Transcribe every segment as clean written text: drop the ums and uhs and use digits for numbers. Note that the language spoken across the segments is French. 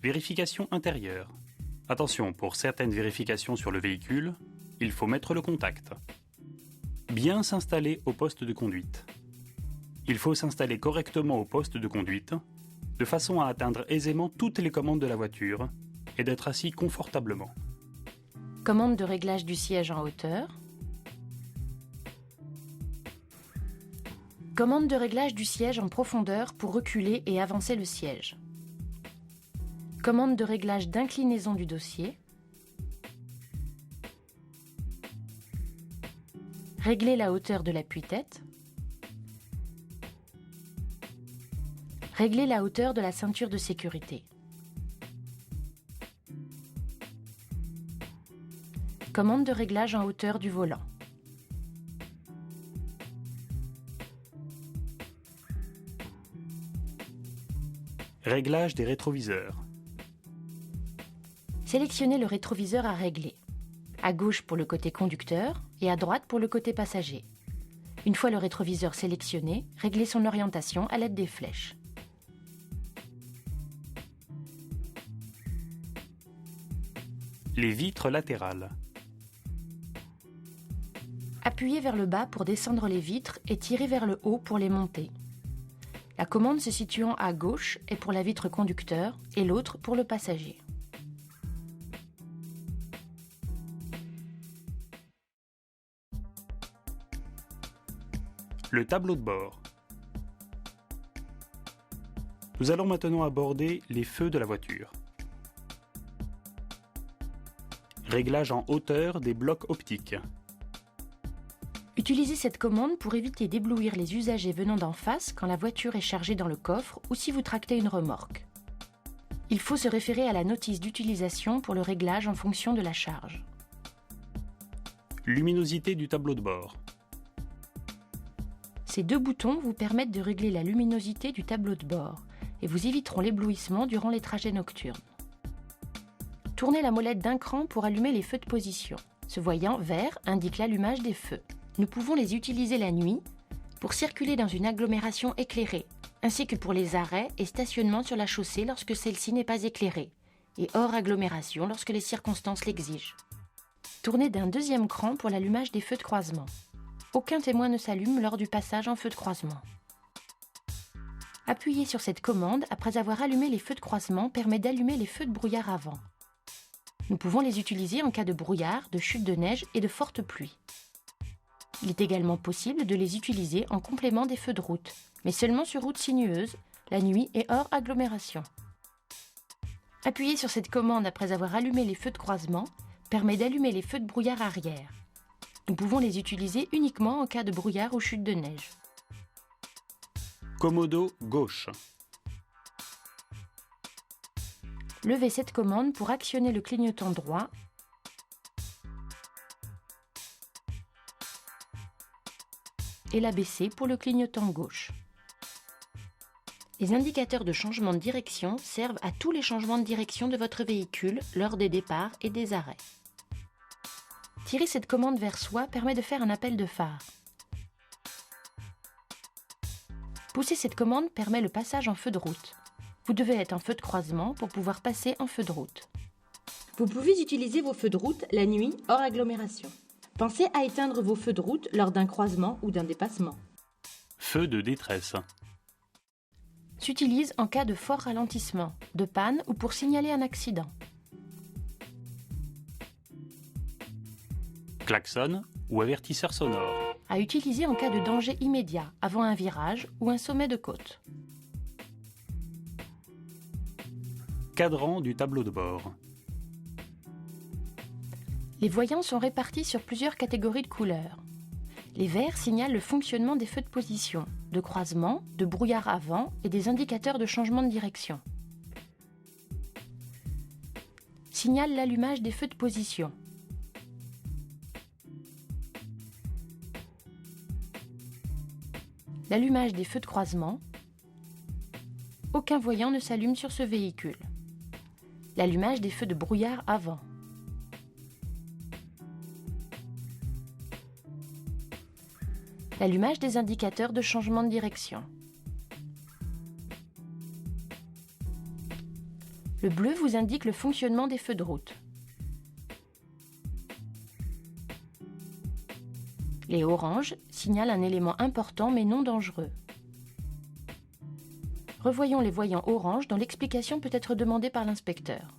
Vérification intérieure. Attention, pour certaines vérifications sur le véhicule, il faut mettre le contact. Bien s'installer au poste de conduite. Il faut s'installer correctement au poste de conduite, de façon à atteindre aisément toutes les commandes de la voiture et d'être assis confortablement. Commande de réglage du siège en hauteur. Commande de réglage du siège en profondeur pour reculer et avancer le siège. Commande de réglage d'inclinaison du dossier. Régler la hauteur de l'appui-tête. Régler la hauteur de la ceinture de sécurité. Commande de réglage en hauteur du volant. Réglage des rétroviseurs. Sélectionnez le rétroviseur à régler. À gauche pour le côté conducteur et à droite pour le côté passager. Une fois le rétroviseur sélectionné, réglez son orientation à l'aide des flèches. Les vitres latérales. Appuyez vers le bas pour descendre les vitres et tirez vers le haut pour les monter. La commande se situant à gauche est pour la vitre conducteur et l'autre pour le passager. Le tableau de bord. Nous allons maintenant aborder les feux de la voiture. Réglage en hauteur des blocs optiques. Utilisez cette commande pour éviter d'éblouir les usagers venant d'en face quand la voiture est chargée dans le coffre ou si vous tractez une remorque. Il faut se référer à la notice d'utilisation pour le réglage en fonction de la charge. Luminosité du tableau de bord. Ces deux boutons vous permettent de régler la luminosité du tableau de bord et vous éviteront l'éblouissement durant les trajets nocturnes. Tournez la molette d'un cran pour allumer les feux de position. Ce voyant vert indique l'allumage des feux. Nous pouvons les utiliser la nuit pour circuler dans une agglomération éclairée, ainsi que pour les arrêts et stationnements sur la chaussée lorsque celle-ci n'est pas éclairée, et hors agglomération lorsque les circonstances l'exigent. Tournez d'un deuxième cran pour l'allumage des feux de croisement. Aucun témoin ne s'allume lors du passage en feu de croisement. Appuyer sur cette commande après avoir allumé les feux de croisement permet d'allumer les feux de brouillard avant. Nous pouvons les utiliser en cas de brouillard, de chute de neige et de forte pluie. Il est également possible de les utiliser en complément des feux de route, mais seulement sur route sinueuse, la nuit et hors agglomération. Appuyer sur cette commande après avoir allumé les feux de croisement permet d'allumer les feux de brouillard arrière. Nous pouvons les utiliser uniquement en cas de brouillard ou chute de neige. Commodo gauche. Levez cette commande pour actionner le clignotant droit et l'abaisser pour le clignotant gauche. Les indicateurs de changement de direction servent à tous les changements de direction de votre véhicule lors des départs et des arrêts. Tirer cette commande vers soi permet de faire un appel de phare. Pousser cette commande permet le passage en feu de route. Vous devez être en feu de croisement pour pouvoir passer en feu de route. Vous pouvez utiliser vos feux de route la nuit hors agglomération. Pensez à éteindre vos feux de route lors d'un croisement ou d'un dépassement. Feu de détresse. S'utilise en cas de fort ralentissement, de panne ou pour signaler un accident. Klaxon ou avertisseur sonore. À utiliser en cas de danger immédiat, avant un virage ou un sommet de côte. Cadran du tableau de bord. Les voyants sont répartis sur plusieurs catégories de couleurs. Les verts signalent le fonctionnement des feux de position, de croisement, de brouillard avant et des indicateurs de changement de direction. Signalent l'allumage des feux de position. L'allumage des feux de croisement. Aucun voyant ne s'allume sur ce véhicule. L'allumage des feux de brouillard avant. L'allumage des indicateurs de changement de direction. Le bleu vous indique le fonctionnement des feux de route. Les oranges signalent un élément important mais non dangereux. Revoyons les voyants orange dont l'explication peut être demandée par l'inspecteur.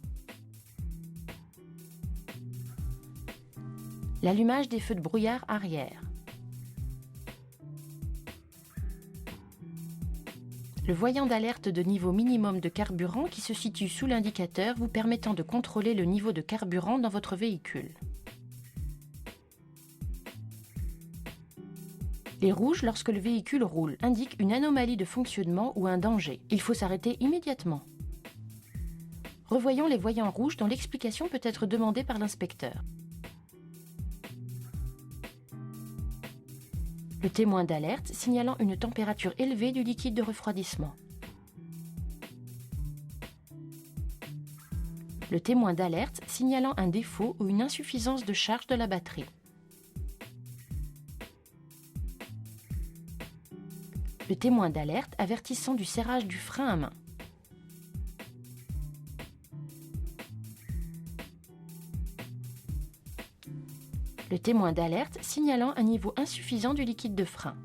L'allumage des feux de brouillard arrière. Le voyant d'alerte de niveau minimum de carburant qui se situe sous l'indicateur vous permettant de contrôler le niveau de carburant dans votre véhicule. Les rouges lorsque le véhicule roule indiquent une anomalie de fonctionnement ou un danger. Il faut s'arrêter immédiatement. Revoyons les voyants rouges dont l'explication peut être demandée par l'inspecteur. Le témoin d'alerte signalant une température élevée du liquide de refroidissement. Le témoin d'alerte signalant un défaut ou une insuffisance de charge de la batterie. Le témoin d'alerte avertissant du serrage du frein à main. Le témoin d'alerte signalant un niveau insuffisant du liquide de frein.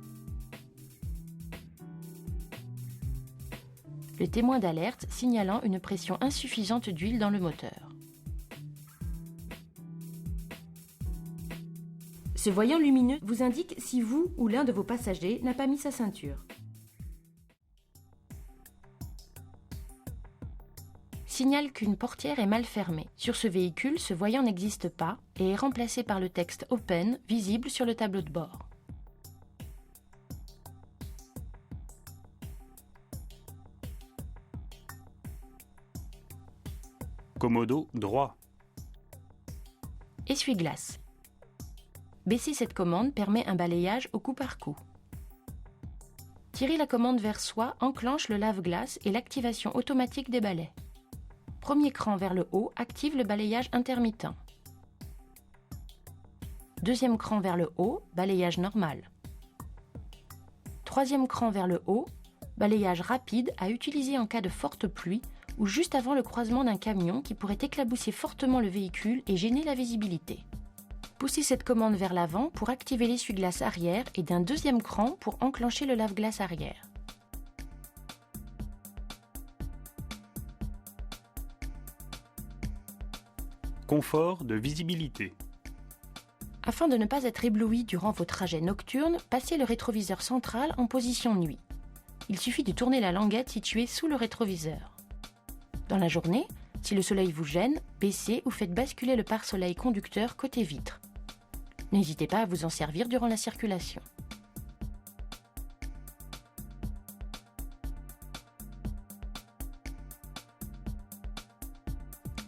Le témoin d'alerte signalant une pression insuffisante d'huile dans le moteur. Ce voyant lumineux vous indique si vous ou l'un de vos passagers n'a pas mis sa ceinture. Signale qu'une portière est mal fermée. Sur ce véhicule, ce voyant n'existe pas et est remplacé par le texte Open visible sur le tableau de bord. Commodo droit. Essuie-glace. Baisser cette commande permet un balayage au coup par coup. Tirer la commande vers soi enclenche le lave-glace et l'activation automatique des balais. Premier cran vers le haut active le balayage intermittent. Deuxième cran vers le haut, balayage normal. Troisième cran vers le haut, balayage rapide à utiliser en cas de forte pluie ou juste avant le croisement d'un camion qui pourrait éclabousser fortement le véhicule et gêner la visibilité. Poussez cette commande vers l'avant pour activer l'essuie-glace arrière et d'un deuxième cran pour enclencher le lave-glace arrière. Confort de visibilité. Afin de ne pas être ébloui durant vos trajets nocturnes, passez le rétroviseur central en position nuit. Il suffit de tourner la languette située sous le rétroviseur. Dans la journée, si le soleil vous gêne, baissez ou faites basculer le pare-soleil conducteur côté vitre. N'hésitez pas à vous en servir durant la circulation.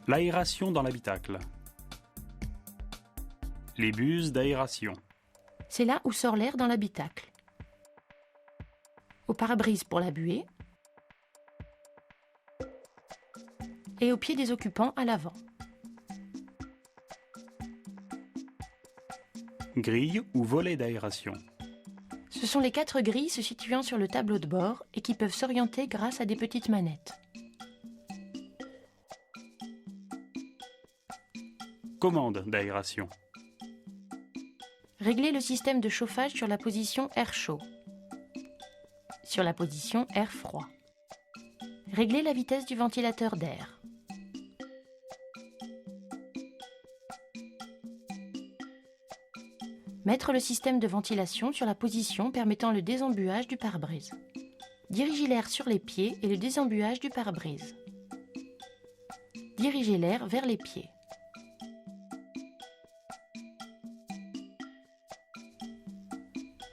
L'aération dans l'habitacle. Les buses d'aération. C'est là où sort l'air dans l'habitacle. Au pare-brise pour la buée et au pied des occupants à l'avant. Grille ou volet d'aération. Ce sont les 4 grilles se situant sur le tableau de bord et qui peuvent s'orienter grâce à des petites manettes. Commande d'aération. Réglez le système de chauffage sur la position air chaud. Sur la position air froid. Réglez la vitesse du ventilateur d'air. Mettre le système de ventilation sur la position permettant le désembuage du pare-brise. Dirigez l'air sur les pieds et le désembuage du pare-brise. Dirigez l'air vers les pieds.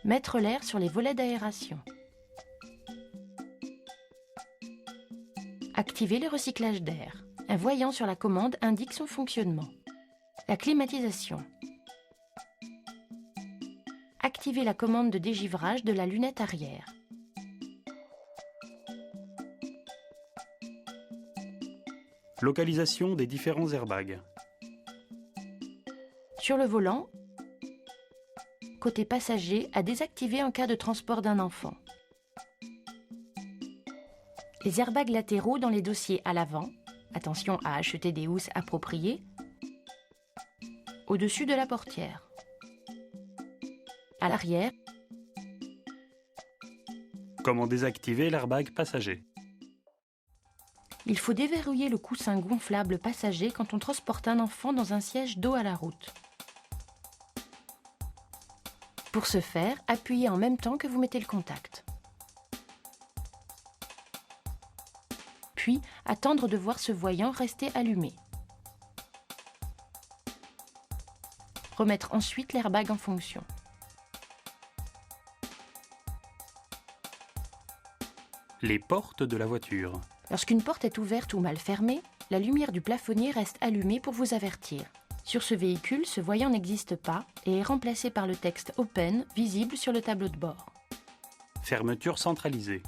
Mettre l'air sur les volets d'aération. Activer le recyclage d'air. Un voyant sur la commande indique son fonctionnement. La climatisation. Activer la commande de dégivrage de la lunette arrière. Localisation des différents airbags. Sur le volant, côté passager, à désactiver en cas de transport d'un enfant. Les airbags latéraux dans les dossiers à l'avant, Attention à acheter des housses appropriées. Au-dessus de la portière. À l'arrière. Comment désactiver l'airbag passager? Il faut déverrouiller le coussin gonflable passager quand on transporte un enfant dans un siège dos à la route. Pour ce faire, appuyez en même temps que vous mettez le contact. Puis, attendre de voir ce voyant rester allumé. Remettre ensuite l'airbag en fonction. Les portes de la voiture. Lorsqu'une porte est ouverte ou mal fermée, la lumière du plafonnier reste allumée pour vous avertir. Sur ce véhicule, ce voyant n'existe pas et est remplacé par le texte Open visible sur le tableau de bord. Fermeture centralisée.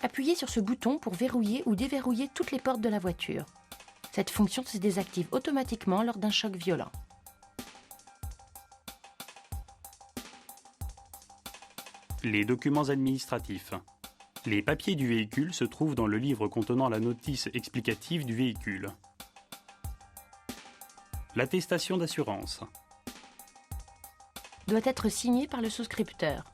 Appuyez sur ce bouton pour verrouiller ou déverrouiller toutes les portes de la voiture. Cette fonction se désactive automatiquement lors d'un choc violent. Les documents administratifs. Les papiers du véhicule se trouvent dans le livre contenant la notice explicative du véhicule. L'attestation d'assurance doit être signée par le souscripteur.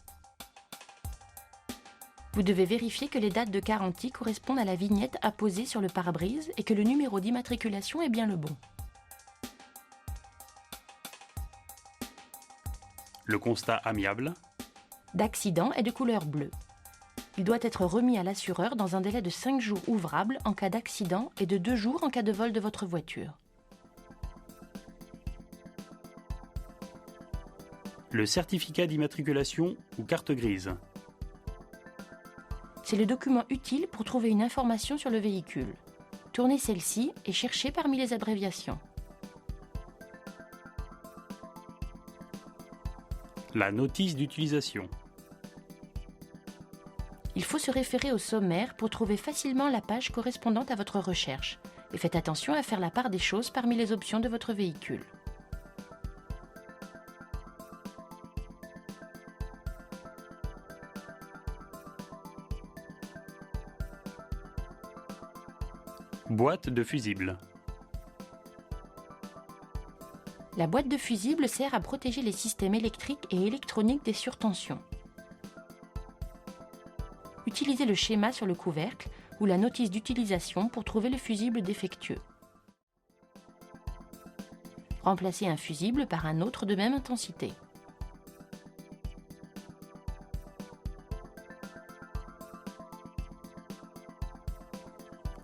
Vous devez vérifier que les dates de garantie correspondent à la vignette apposée sur le pare-brise et que le numéro d'immatriculation est bien le bon. Le constat amiable d'accident est de couleur bleue. Il doit être remis à l'assureur dans un délai de 5 jours ouvrables en cas d'accident et de 2 jours en cas de vol de votre voiture. Le certificat d'immatriculation ou carte grise. C'est le document utile pour trouver une information sur le véhicule. Tournez celle-ci et cherchez parmi les abréviations. La notice d'utilisation. Il faut se référer au sommaire pour trouver facilement la page correspondante à votre recherche. Et faites attention à faire la part des choses parmi les options de votre véhicule. Boîte de fusible. La boîte de fusible sert à protéger les systèmes électriques et électroniques des surtensions. Utilisez le schéma sur le couvercle ou la notice d'utilisation pour trouver le fusible défectueux. Remplacez un fusible par un autre de même intensité.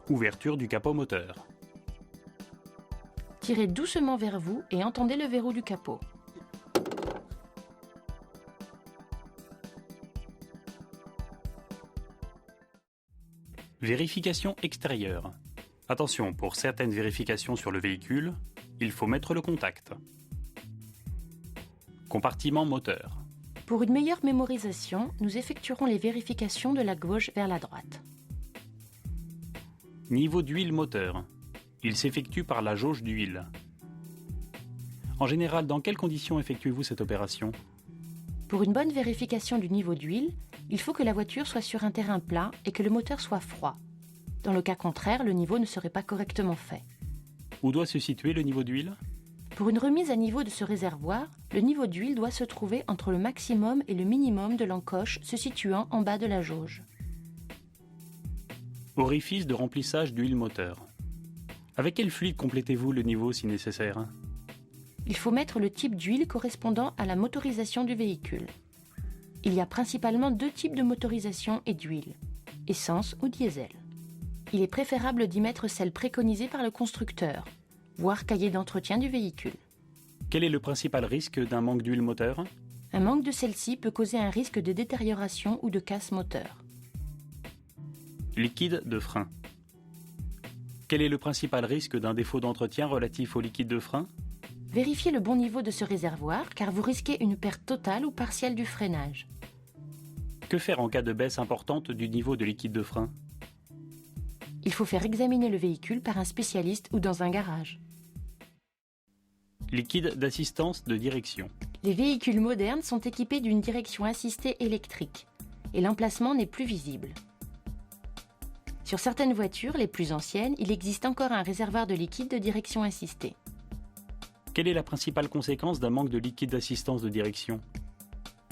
Ouverture du capot moteur. Tirez doucement vers vous et entendez le verrou du capot. Vérification extérieure. Attention, pour certaines vérifications sur le véhicule, il faut mettre le contact. Compartiment moteur. Pour une meilleure mémorisation, nous effectuerons les vérifications de la gauche vers la droite. Niveau d'huile moteur. Il s'effectue par la jauge d'huile. En général, dans quelles conditions effectuez-vous cette opération? Pour une bonne vérification du niveau d'huile, il faut que la voiture soit sur un terrain plat et que le moteur soit froid. Dans le cas contraire, le niveau ne serait pas correctement fait. Où doit se situer le niveau d'huile? Pour une remise à niveau de ce réservoir, le niveau d'huile doit se trouver entre le maximum et le minimum de l'encoche se situant en bas de la jauge. Orifice de remplissage d'huile moteur. Avec quel fluide complétez-vous le niveau si nécessaire? Il faut mettre le type d'huile correspondant à la motorisation du véhicule. Il y a principalement 2 types de motorisation et d'huile, essence ou diesel. Il est préférable d'y mettre celle préconisée par le constructeur, voire cahier d'entretien du véhicule. Quel est le principal risque d'un manque d'huile moteur? Un manque de celle-ci peut causer un risque de détérioration ou de casse moteur. Liquide de frein. Quel est le principal risque d'un défaut d'entretien relatif au liquide de frein? Vérifiez le bon niveau de ce réservoir car vous risquez une perte totale ou partielle du freinage. Que faire en cas de baisse importante du niveau de liquide de frein? Il faut faire examiner le véhicule par un spécialiste ou dans un garage. Liquide d'assistance de direction. Les véhicules modernes sont équipés d'une direction assistée électrique et l'emplacement n'est plus visible. Sur certaines voitures, les plus anciennes, il existe encore un réservoir de liquide de direction assistée. Quelle est la principale conséquence d'un manque de liquide d'assistance de direction ?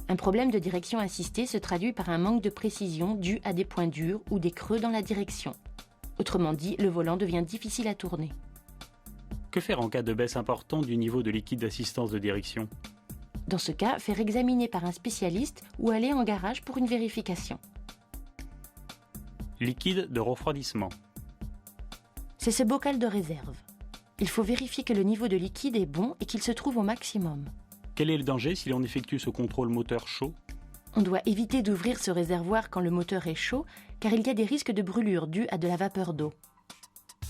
Un problème de direction assistée se traduit par un manque de précision dû à des points durs ou des creux dans la direction. Autrement dit, le volant devient difficile à tourner. Que faire en cas de baisse importante du niveau de liquide d'assistance de direction ? Dans ce cas, faire examiner par un spécialiste ou aller en garage pour une vérification. Liquide de refroidissement. C'est ce bocal de réserve. Il faut vérifier que le niveau de liquide est bon et qu'il se trouve au maximum. Quel est le danger si l'on effectue ce contrôle moteur chaud ? On doit éviter d'ouvrir ce réservoir quand le moteur est chaud, car il y a des risques de brûlure dus à de la vapeur d'eau.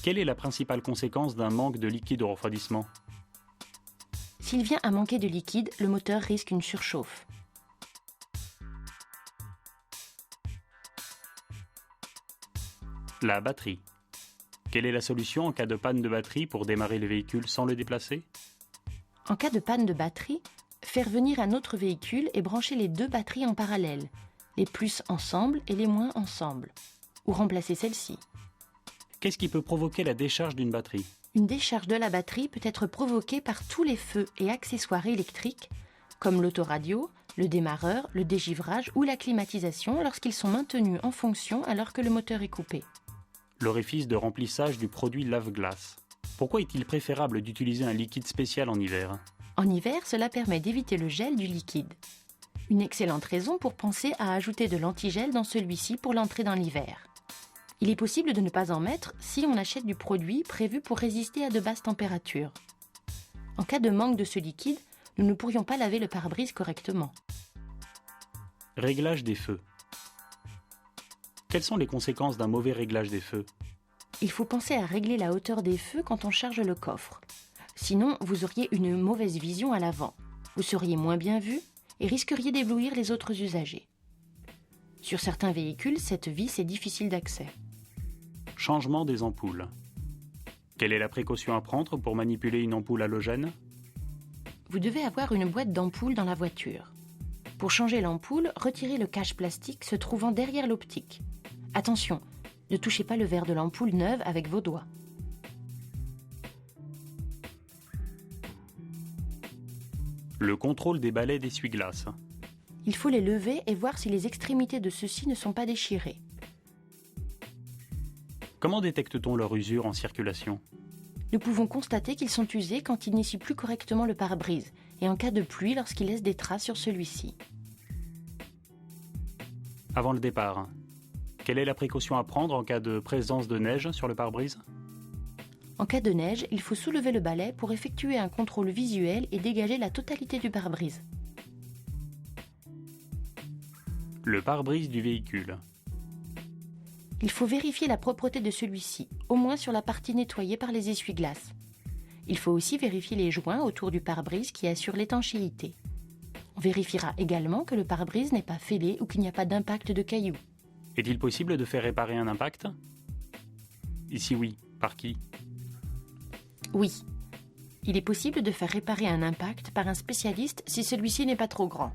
Quelle est la principale conséquence d'un manque de liquide de refroidissement ? S'il vient à manquer de liquide, le moteur risque une surchauffe. La batterie. Quelle est la solution en cas de panne de batterie pour démarrer le véhicule sans le déplacer ? En cas de panne de batterie, faire venir un autre véhicule et brancher les deux batteries en parallèle, les plus ensemble et les moins ensemble, ou remplacer celle-ci. Qu'est-ce qui peut provoquer la décharge d'une batterie ? Une décharge de la batterie peut être provoquée par tous les feux et accessoires électriques, comme l'autoradio, le démarreur, le dégivrage ou la climatisation lorsqu'ils sont maintenus en fonction alors que le moteur est coupé. L'orifice de remplissage du produit lave-glace. Pourquoi est-il préférable d'utiliser un liquide spécial en hiver ? En hiver, cela permet d'éviter le gel du liquide. Une excellente raison pour penser à ajouter de l'antigel dans celui-ci pour l'entrée dans l'hiver. Il est possible de ne pas en mettre si on achète du produit prévu pour résister à de basses températures. En cas de manque de ce liquide, nous ne pourrions pas laver le pare-brise correctement. Réglage des feux. Quelles sont les conséquences d'un mauvais réglage des feux ? Il faut penser à régler la hauteur des feux quand on charge le coffre. Sinon, vous auriez une mauvaise vision à l'avant. Vous seriez moins bien vu et risqueriez d'éblouir les autres usagers. Sur certains véhicules, cette vis est difficile d'accès. Changement des ampoules. Quelle est la précaution à prendre pour manipuler une ampoule halogène ? Vous devez avoir une boîte d'ampoules dans la voiture. Pour changer l'ampoule, retirez le cache plastique se trouvant derrière l'optique. Attention, ne touchez pas le verre de l'ampoule neuve avec vos doigts. Le contrôle des balais d'essuie-glace. Il faut les lever et voir si les extrémités de ceux-ci ne sont pas déchirées. Comment détecte-t-on leur usure en circulation ? Nous pouvons constater qu'ils sont usés quand ils n'essuient plus correctement le pare-brise et en cas de pluie lorsqu'ils laissent des traces sur celui-ci. Avant le départ, quelle est la précaution à prendre en cas de présence de neige sur le pare-brise ? En cas de neige, il faut soulever le balai pour effectuer un contrôle visuel et dégager la totalité du pare-brise. Le pare-brise du véhicule. Il faut vérifier la propreté de celui-ci, au moins sur la partie nettoyée par les essuie-glaces. Il faut aussi vérifier les joints autour du pare-brise qui assurent l'étanchéité. On vérifiera également que le pare-brise n'est pas fêlé ou qu'il n'y a pas d'impact de cailloux. Est-il possible de faire réparer un impact ? Ici oui, par qui ? Oui. Il est possible de faire réparer un impact par un spécialiste si celui-ci n'est pas trop grand.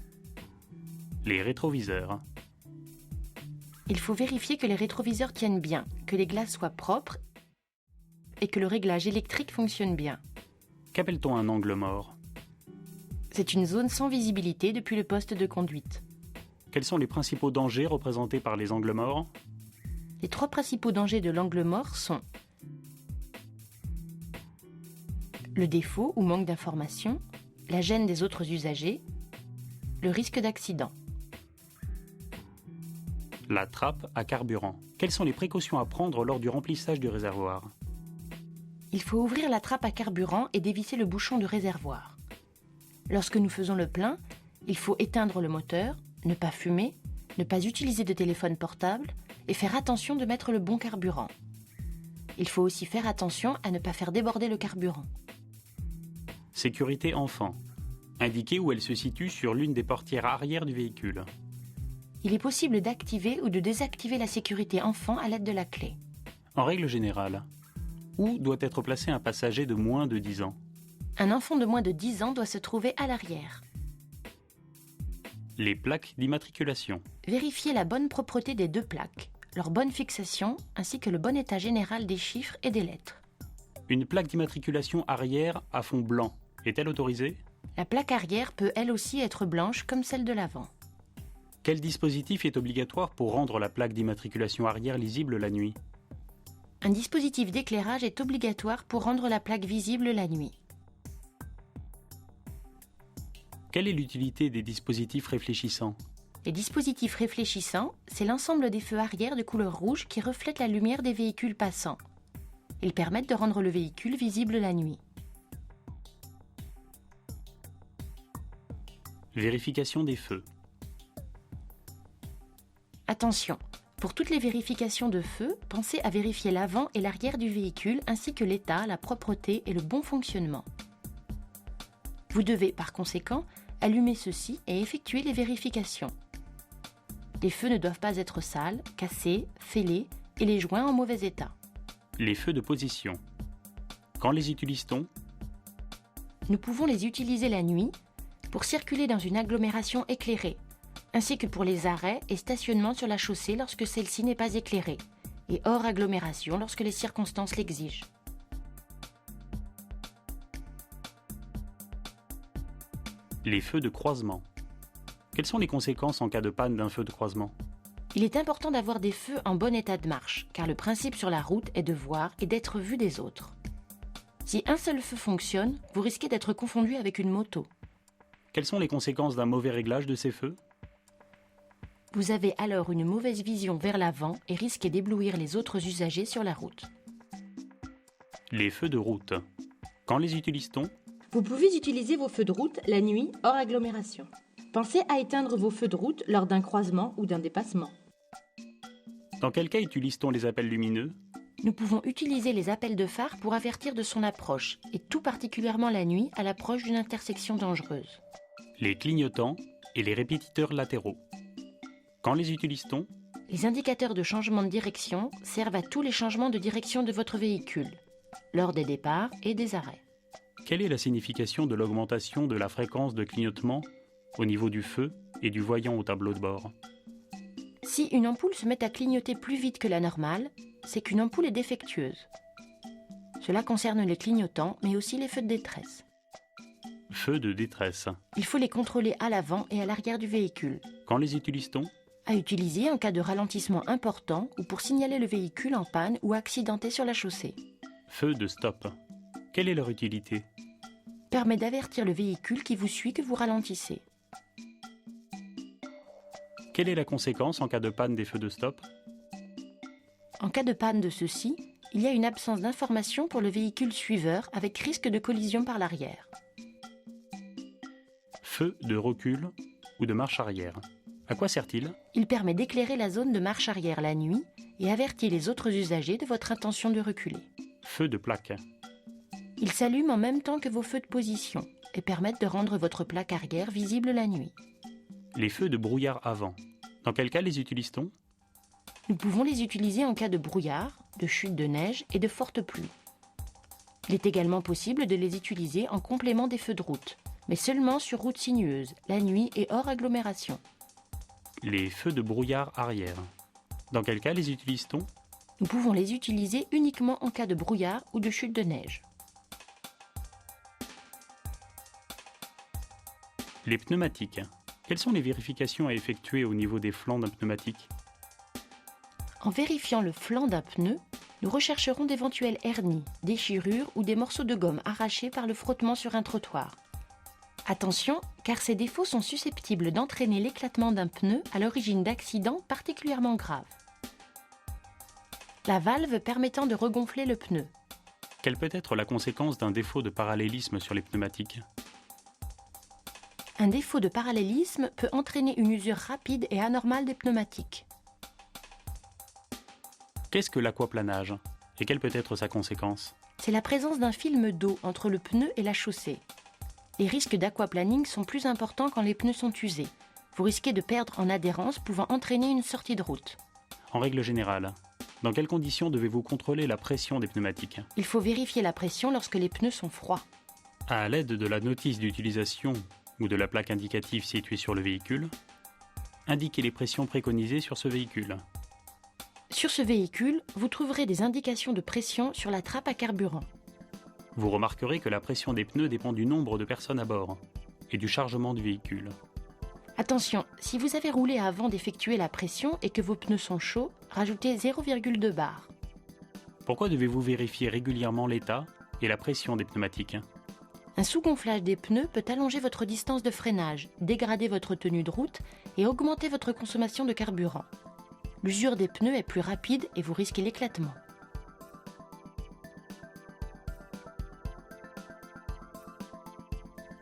Les rétroviseurs. Il faut vérifier que les rétroviseurs tiennent bien, que les glaces soient propres et que le réglage électrique fonctionne bien. Qu'appelle-t-on un angle mort ? C'est une zone sans visibilité depuis le poste de conduite. Quels sont les principaux dangers représentés par les angles morts ? Les 3 principaux dangers de l'angle mort sont le défaut ou manque d'information, la gêne des autres usagers, le risque d'accident. La trappe à carburant. Quelles sont les précautions à prendre lors du remplissage du réservoir ? Il faut ouvrir la trappe à carburant et dévisser le bouchon du réservoir. Lorsque nous faisons le plein, il faut éteindre le moteur, ne pas fumer, ne pas utiliser de téléphone portable et faire attention de mettre le bon carburant. Il faut aussi faire attention à ne pas faire déborder le carburant. Sécurité enfant. Indiquez où elle se situe sur l'une des portières arrière du véhicule. Il est possible d'activer ou de désactiver la sécurité enfant à l'aide de la clé. En règle générale, où doit être placé un passager de moins de 10 ans ? Un enfant de moins de 10 ans doit se trouver à l'arrière. Les plaques d'immatriculation. Vérifiez la bonne propreté des 2 plaques. leur bonne fixation ainsi que le bon état général des chiffres et des lettres. Une plaque d'immatriculation arrière à fond blanc est-elle autorisée ? La plaque arrière peut elle aussi être blanche comme celle de l'avant. Quel dispositif est obligatoire pour rendre la plaque d'immatriculation arrière lisible la nuit ? Un dispositif d'éclairage est obligatoire pour rendre la plaque visible la nuit. Quelle est l'utilité des dispositifs réfléchissants ? Les dispositifs réfléchissants, c'est l'ensemble des feux arrière de couleur rouge qui reflètent la lumière des véhicules passants. Ils permettent de rendre le véhicule visible la nuit. Vérification des feux. Attention, pour toutes les vérifications de feu, pensez à vérifier l'avant et l'arrière du véhicule ainsi que l'état, la propreté et le bon fonctionnement. Vous devez, par conséquent, allumer ceux-ci et effectuer les vérifications. Les feux ne doivent pas être sales, cassés, fêlés et les joints en mauvais état. Les feux de position. Quand les utilise-t-on ? Nous pouvons les utiliser la nuit pour circuler dans une agglomération éclairée, ainsi que pour les arrêts et stationnements sur la chaussée lorsque celle-ci n'est pas éclairée, et hors agglomération lorsque les circonstances l'exigent. Les feux de croisement. Quelles sont les conséquences en cas de panne d'un feu de croisement ? Il est important d'avoir des feux en bon état de marche, car le principe sur la route est de voir et d'être vu des autres. Si un seul feu fonctionne, vous risquez d'être confondu avec une moto. Quelles sont les conséquences d'un mauvais réglage de ces feux ? Vous avez alors une mauvaise vision vers l'avant et risquez d'éblouir les autres usagers sur la route. Les feux de route. Quand les utilise-t-on ? Vous pouvez utiliser vos feux de route la nuit hors agglomération. Pensez à éteindre vos feux de route lors d'un croisement ou d'un dépassement. Dans quel cas utilise-t-on les appels lumineux ? Nous pouvons utiliser les appels de phare pour avertir de son approche, et tout particulièrement la nuit à l'approche d'une intersection dangereuse. Les clignotants et les répétiteurs latéraux. Quand les utilise-t-on ? Les indicateurs de changement de direction servent à tous les changements de direction de votre véhicule, lors des départs et des arrêts. Quelle est la signification de l'augmentation de la fréquence de clignotement au niveau du feu et du voyant au tableau de bord ? Si une ampoule se met à clignoter plus vite que la normale, c'est qu'une ampoule est défectueuse. Cela concerne les clignotants, mais aussi les feux de détresse. Feux de détresse. Il faut les contrôler à l'avant et à l'arrière du véhicule. Quand les utilise-t-on ? À utiliser en cas de ralentissement important ou pour signaler le véhicule en panne ou accidenté sur la chaussée. Feux de stop. Quelle est leur utilité ? Permet d'avertir le véhicule qui vous suit que vous ralentissez. Quelle est la conséquence en cas de panne des feux de stop ? En cas de panne de ceux-ci, il y a une absence d'information pour le véhicule suiveur avec risque de collision par l'arrière. Feu de recul ou de marche arrière. À quoi sert-il ? Il permet d'éclairer la zone de marche arrière la nuit et avertit les autres usagers de votre intention de reculer. Feu de plaque. Ils s'allument en même temps que vos feux de position et permettent de rendre votre plaque arrière visible la nuit. Les feux de brouillard avant. Dans quel cas les utilise-t-on ? Nous pouvons les utiliser en cas de brouillard, de chute de neige et de forte pluie. Il est également possible de les utiliser en complément des feux de route, mais seulement sur route sinueuse, la nuit et hors agglomération. Les feux de brouillard arrière. Dans quel cas les utilise-t-on ? Nous pouvons les utiliser uniquement en cas de brouillard ou de chute de neige. Les pneumatiques. Quelles sont les vérifications à effectuer au niveau des flancs d'un pneumatique ? En vérifiant le flanc d'un pneu, nous rechercherons d'éventuelles hernies, déchirures ou des morceaux de gomme arrachés par le frottement sur un trottoir. Attention, car ces défauts sont susceptibles d'entraîner l'éclatement d'un pneu à l'origine d'accidents particulièrement graves. La valve permettant de regonfler le pneu. Quelle peut être la conséquence d'un défaut de parallélisme sur les pneumatiques ? Un défaut de parallélisme peut entraîner une usure rapide et anormale des pneumatiques. Qu'est-ce que l'aquaplanage ? Et quelle peut être sa conséquence ? C'est la présence d'un film d'eau entre le pneu et la chaussée. Les risques d'aquaplaning sont plus importants quand les pneus sont usés. Vous risquez de perdre en adhérence, pouvant entraîner une sortie de route. En règle générale, dans quelles conditions devez-vous contrôler la pression des pneumatiques ? Il faut vérifier la pression lorsque les pneus sont froids. À l'aide de la notice d'utilisation ou de la plaque indicative située sur le véhicule, indiquez les pressions préconisées sur ce véhicule. Sur ce véhicule, vous trouverez des indications de pression sur la trappe à carburant. Vous remarquerez que la pression des pneus dépend du nombre de personnes à bord et du chargement du véhicule. Attention, si vous avez roulé avant d'effectuer la pression et que vos pneus sont chauds, rajoutez 0,2 bar. Pourquoi devez-vous vérifier régulièrement l'état et la pression des pneumatiques ? Un sous-gonflage des pneus peut allonger votre distance de freinage, dégrader votre tenue de route et augmenter votre consommation de carburant. L'usure des pneus est plus rapide et vous risquez l'éclatement.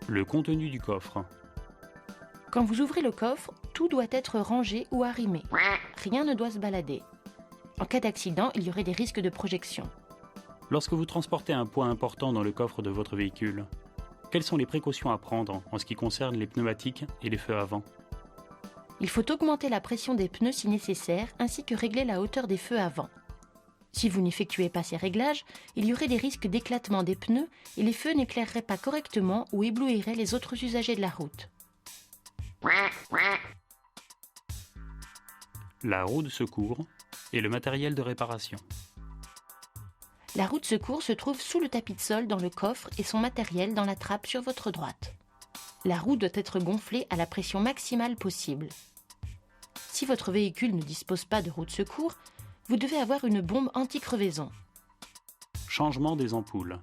Le contenu du coffre. Quand vous ouvrez le coffre, tout doit être rangé ou arrimé. Rien ne doit se balader. En cas d'accident, il y aurait des risques de projection. Lorsque vous transportez un poids important dans le coffre de votre véhicule, quelles sont les précautions à prendre en ce qui concerne les pneumatiques et les feux avant ? Il faut augmenter la pression des pneus si nécessaire, ainsi que régler la hauteur des feux avant. Si vous n'effectuez pas ces réglages, il y aurait des risques d'éclatement des pneus et les feux n'éclaireraient pas correctement ou éblouiraient les autres usagers de la route. La roue de secours et le matériel de réparation. La roue de secours se trouve sous le tapis de sol dans le coffre et son matériel dans la trappe sur votre droite. La roue doit être gonflée à la pression maximale possible. Si votre véhicule ne dispose pas de roue de secours, vous devez avoir une bombe anti-crevaison. Changement des ampoules.